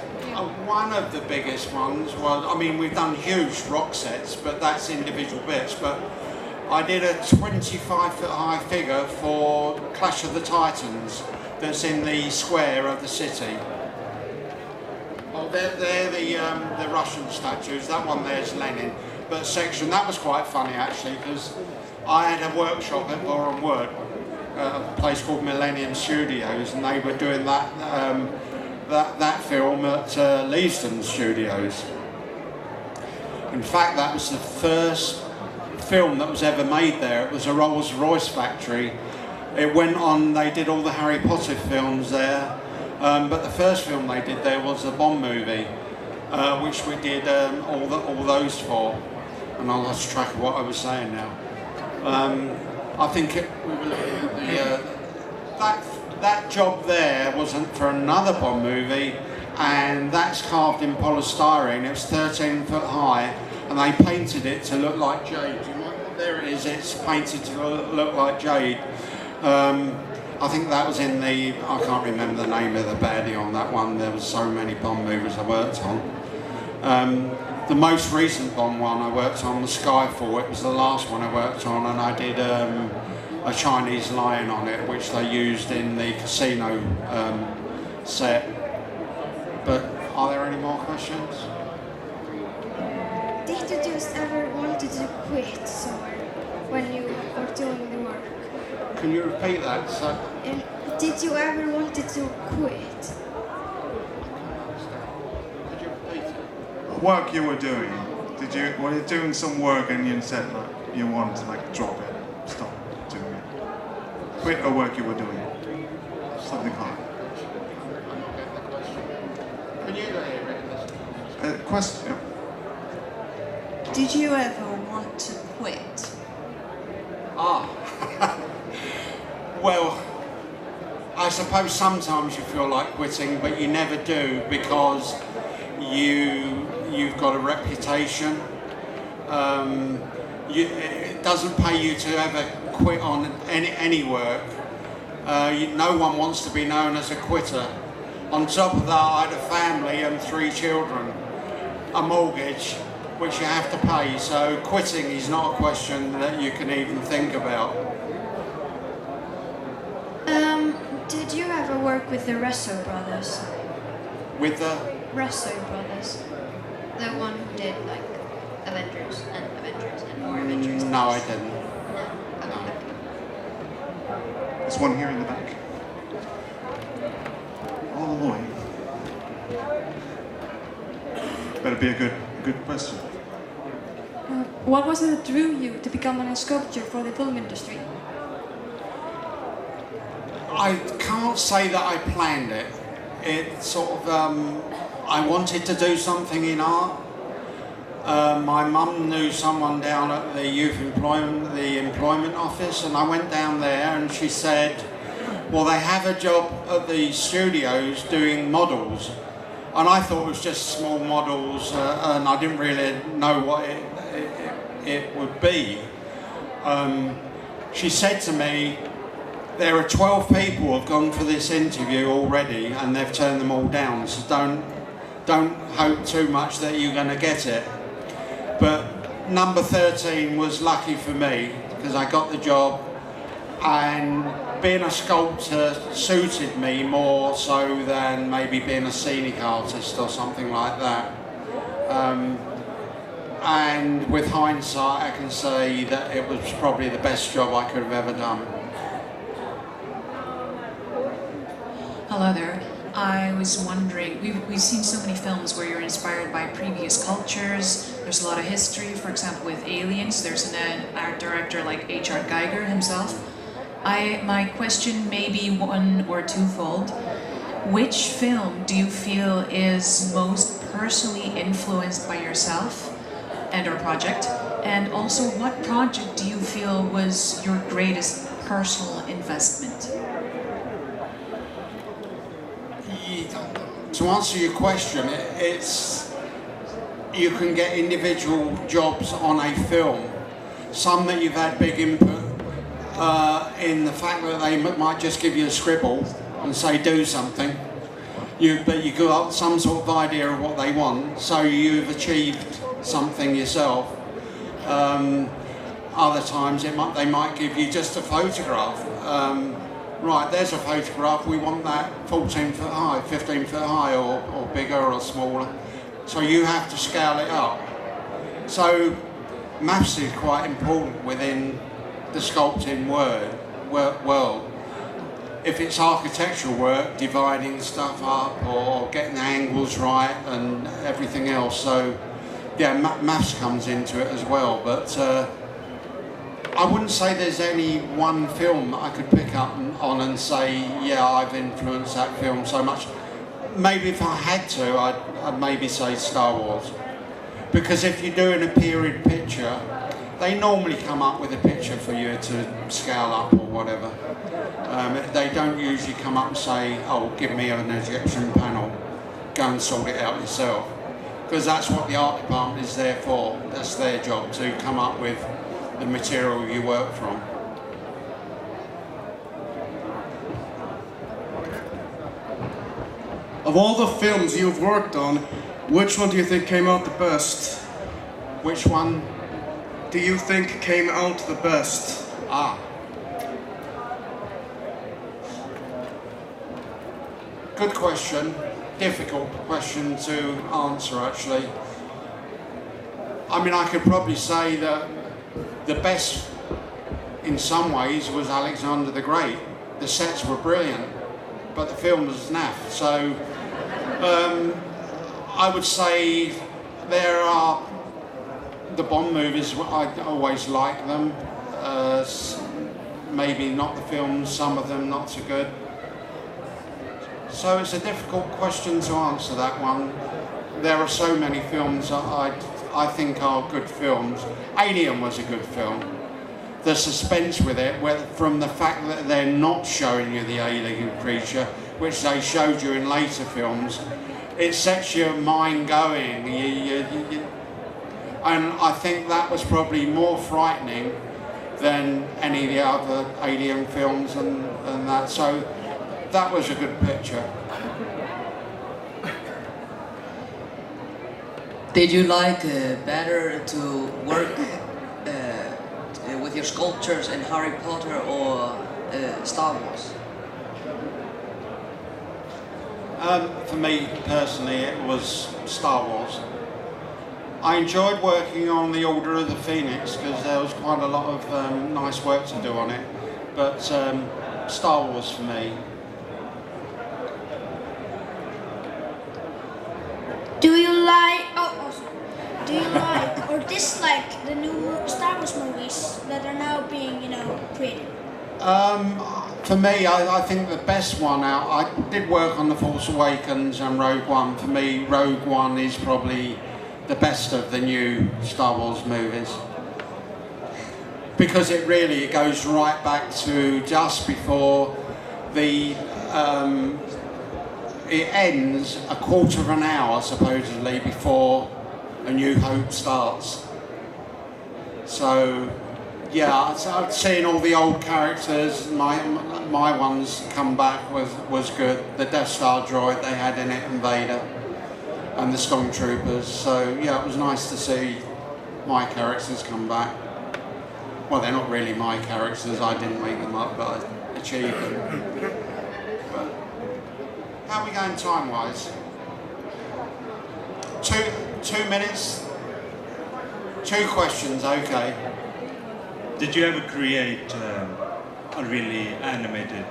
Speaker 1: One of the biggest ones was, I mean, we've done huge rock sets, but that's individual bits. But I did a 25-foot high figure for Clash of the Titans that's in the square of the city. Oh, they're the Russian statues. That one there's Lenin. But section, that was quite funny actually, because I had a workshop at Boreham Wood, a place called Millennium Studios, and they were doing that film at Leavesden Studios. In fact, that was the first film that was ever made there. It was a Rolls-Royce factory. It went on, they did all the Harry Potter films there, but the first film they did there was a Bond movie, which we did all those for. And I lost track of what I was saying now. I think that job there wasn't for another Bond movie, and that's carved in polystyrene. It was 13 foot high, and they painted it to look like jade. There it is, it's painted to look like jade. I think that was in the, I can't remember the name of the baddie on that one. There was so many Bond movies I worked on. The most recent Bond one I worked on was Skyfall. It was the last one I worked on, and I did a Chinese lion on it, which they used in the casino set. But are there any more questions?
Speaker 9: Did you just ever wanted to quit somewhere when you were doing the work?
Speaker 1: Can you repeat that? So,
Speaker 9: did you ever wanted to quit?
Speaker 1: could you repeat it?
Speaker 10: Work you were doing, were you doing some work and you said like you wanted to like drop it, stop doing it? Quit a work you were doing, something hard.
Speaker 1: Can you hear it?
Speaker 10: Question.
Speaker 11: Did you ever want to quit?
Speaker 1: Well, I suppose sometimes you feel like quitting, but you never do, because you've got a reputation. It doesn't pay you to ever quit on any work. No one wants to be known as a quitter. On top of that, I had a family and 3 children, a mortgage, which you have to pay, so quitting is not a question that you can even think about.
Speaker 9: Did you ever work with the Russo brothers?
Speaker 1: With the
Speaker 9: Russo brothers? The one who did like Avengers and more Avengers?
Speaker 1: No, I didn't.
Speaker 9: No.
Speaker 10: There's one here in the back. All the way. Better be a good question.
Speaker 12: What was it that drew you to become a sculptor for the film industry?
Speaker 1: I can't say that I planned it. It sort of, I wanted to do something in art. My mum knew someone down at the the employment office, and I went down there and she said, well, they have a job at the studios doing models. And I thought it was just small models, and I didn't really know what it would be. She said to me, there are 12 people who have gone for this interview already, and they've turned them all down, so don't hope too much that you're going to get it. But number 13 was lucky for me, because I got the job, and being a sculptor suited me more so than maybe being a scenic artist or something like that. And with hindsight, I can say that it was probably the best job I could have ever done.
Speaker 13: Hello there. I was wondering, we've seen so many films where you're inspired by previous cultures. There's a lot of history. For example, with Aliens, there's an art director like H.R. Geiger himself. My question may be one or twofold. Which film do you feel is most personally influenced by yourself and or project? And also, what project do you feel was your greatest personal investment?
Speaker 1: To answer your question, you can get individual jobs on a film. Some that you've had big input in the fact that they might just give you a scribble and say do something. but you got some sort of idea of what they want, so you've achieved something yourself. Other times they might give you just a photograph. Right, there's a photograph, we want that 14 foot high, 15 foot high, or bigger or smaller. So you have to scale it up. So maths is quite important within the sculpting world. If it's architectural work, dividing stuff up or getting the angles right and everything else. So yeah, maths comes into it as well. But I wouldn't say there's any one film I could pick up on and say, yeah, I've influenced that film so much. Maybe if I had to, I'd maybe say Star Wars. Because if you're doing a period picture, they normally come up with a picture for you to scale up or whatever. They don't usually come up and say, oh, give me an Egyptian panel, go and sort it out yourself. Because that's what the art department is there for. That's their job, to come up with the material you work from.
Speaker 14: Of all the films you've worked on, which one do you think came out the best?
Speaker 1: Which one
Speaker 14: do you think came out the best?
Speaker 1: Good question. Difficult question to answer, actually. I mean, I could probably say that the best, in some ways, was Alexander the Great. The sets were brilliant, but the film was naff. So, I would say there are the Bond movies. I always like them. Maybe not the films. Some of them not so good. So it's a difficult question to answer, that one. There are so many films that I think are good films. Alien was a good film. The suspense with it, from the fact that they're not showing you the alien creature, which they showed you in later films, it sets your mind going. And I think that was probably more frightening than any of the other alien films and that. So that was a good picture.
Speaker 15: Did you like better to work with your sculptures in Harry Potter or Star Wars?
Speaker 1: For me personally, it was Star Wars. I enjoyed working on the Order of the Phoenix because there was quite a lot of nice work to do on it. But Star Wars for me.
Speaker 16: Do you like or dislike the new Star Wars movies that are now being, created?
Speaker 1: For me, I think the best one out, I did work on The Force Awakens and Rogue One. For me, Rogue One is probably the best of the new Star Wars movies. Because it goes right back to just before the, it ends a quarter of an hour, supposedly, before A New Hope starts. So, yeah, I've seen all the old characters. My ones come back was good. The Death Star droid they had in it, and Vader, and the Stormtroopers. So, yeah, it was nice to see my characters come back. Well, they're not really my characters. I didn't make them up, but I achieved them. But, how are we going time-wise? 2 minutes? 2 questions, okay.
Speaker 17: Did you ever create really animated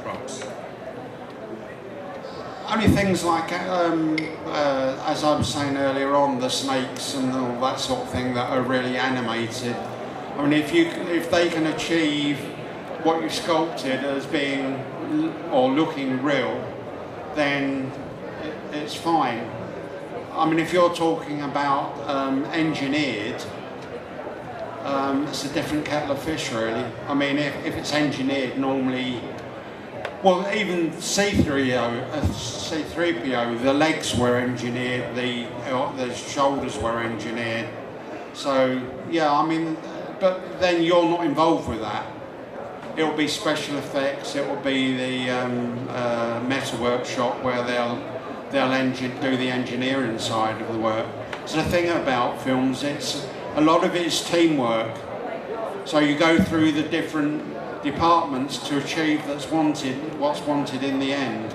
Speaker 17: props?
Speaker 1: Only things like, as I was saying earlier on, the snakes and all that sort of thing that are really animated. I mean, if they can achieve what you sculpted as being or looking real, then it's fine. I mean, if you're talking about engineered, it's a different kettle of fish, really. I mean, if it's engineered, normally, well, even C-3PO, the legs were engineered, the shoulders were engineered. So, yeah, I mean, but then you're not involved with that. it'll be special effects, it will be the metal workshop where they'll do the engineering side of the work. So the thing about films, a lot of it is teamwork. So you go through the different departments to achieve what's wanted in the end.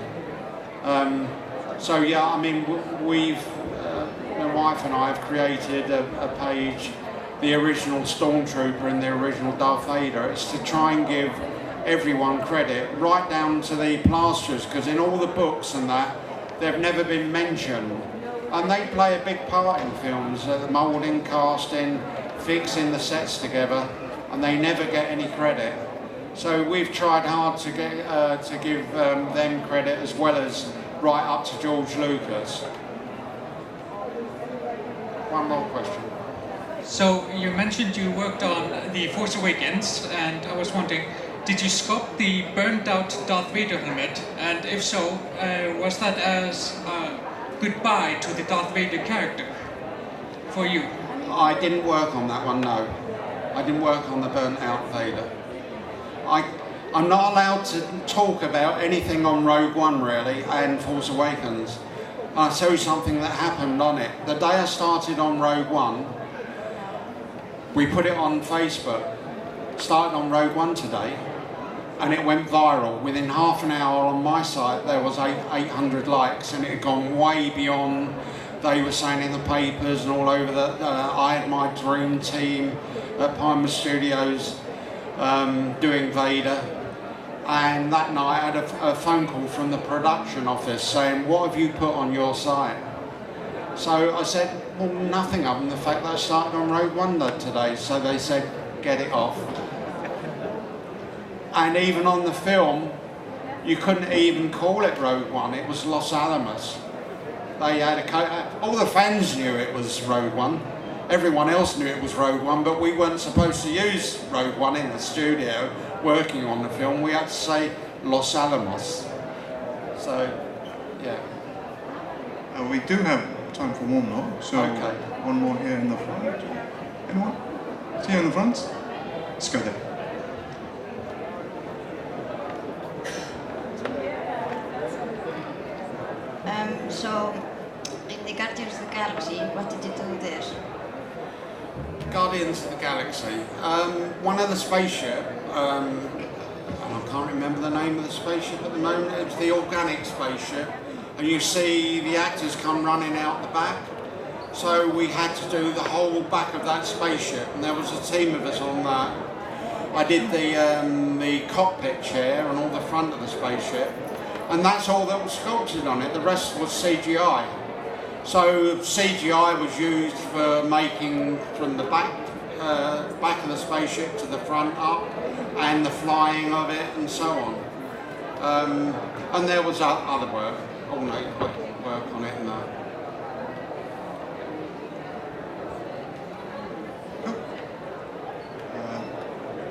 Speaker 1: So yeah, I mean, my wife and I have created a page, the original Stormtrooper and the original Darth Vader. It's to try and give everyone credit, right down to the plasters, because in all the books and that, they've never been mentioned. And they play a big part in films, the moulding, casting, fixing the sets together, and they never get any credit. So we've tried hard to give them credit, as well as right up to George Lucas. One more question.
Speaker 18: So you mentioned you worked on The Force Awakens, and I was wondering, did you sculpt the burned out Darth Vader helmet? And if so, was that as a goodbye to the Darth Vader character for you?
Speaker 1: I didn't work on that one, no. I didn't work on the burnt out Vader. I'm not allowed to talk about anything on Rogue One, really, and Force Awakens. I'll tell you something that happened on it. The day I started on Rogue One, we put it on Facebook. Started on Rogue One today, and it went viral. Within half an hour on my site, there was 800 likes, and it had gone way beyond. They were saying in the papers and all over that I had my dream team at Pinewood Studios doing Vader. And that night I had a phone call from the production office saying, "What have you put on your site?" So I said, "Well, nothing other than the fact that I started on Rogue One today." So they said, "Get it off." And even on the film, you couldn't even call it Rogue One, it was Los Alamos. They had all the fans knew it was Rogue One. Everyone else knew it was Rogue One, but we weren't supposed to use Rogue One in the studio working on the film. We had to say Los Alamos. So, yeah.
Speaker 10: We do have time for one more, so
Speaker 1: okay.
Speaker 10: One more here in the front. Anyone? See you in the front? Let's go there.
Speaker 9: So, in the Guardians of the Galaxy, what did you do there?
Speaker 1: Guardians of the Galaxy. One of the spaceship, and I can't remember the name of the spaceship at the moment, it's the organic spaceship, and you see the actors come running out the back. So we had to do the whole back of that spaceship, and there was a team of us on that. I did the cockpit chair and all the front of the spaceship, and that's all that was sculpted on it. The rest was CGI. So CGI was used for making from the back of the spaceship to the front up, and the flying of it and so on. And there was other work, ornate work on it and that.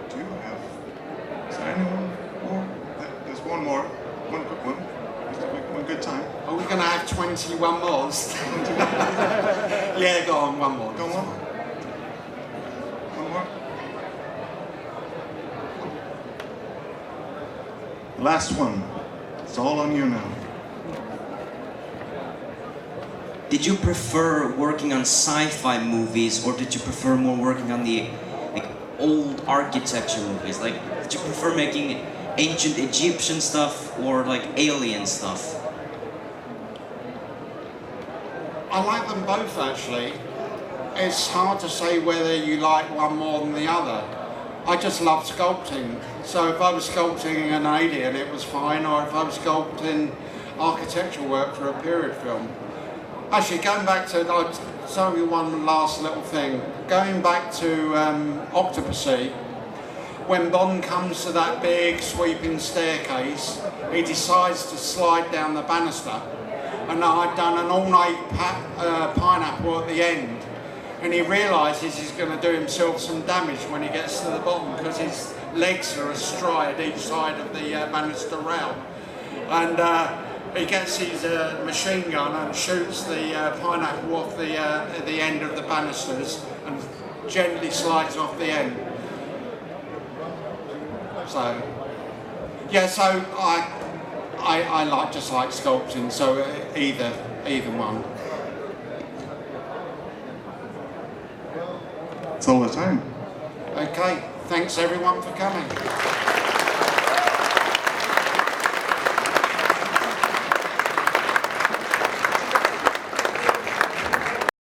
Speaker 10: Do you have? Is there anyone more? There's one more. One quick one. One good time.
Speaker 1: Are we going to have 21 more? Yeah, go on, one more.
Speaker 10: Go on. One more. Last one. It's all on you now.
Speaker 3: Did you prefer working on sci-fi movies, or did you prefer more working on the old architecture movies? Like, did you prefer making ancient Egyptian stuff or like alien stuff?
Speaker 1: I like them both, actually. It's hard to say whether you like one more than the other. I just love sculpting. So if I was sculpting an alien, it was fine, or if I was sculpting architectural work for a period film. Actually, going back to, I'll tell you one last little thing. Going back to Octopussy, when Bond comes to that big sweeping staircase, he decides to slide down the banister. And I'd done an ornate pineapple at the end. And he realises he's going to do himself some damage when he gets to the bottom, because his legs are astride each side of the banister rail. And he gets his machine gun and shoots the pineapple off the end of the banisters and gently slides off the end. So, yeah, so I just like sculpting, so either one.
Speaker 10: It's all the time.
Speaker 1: Okay, thanks everyone for coming.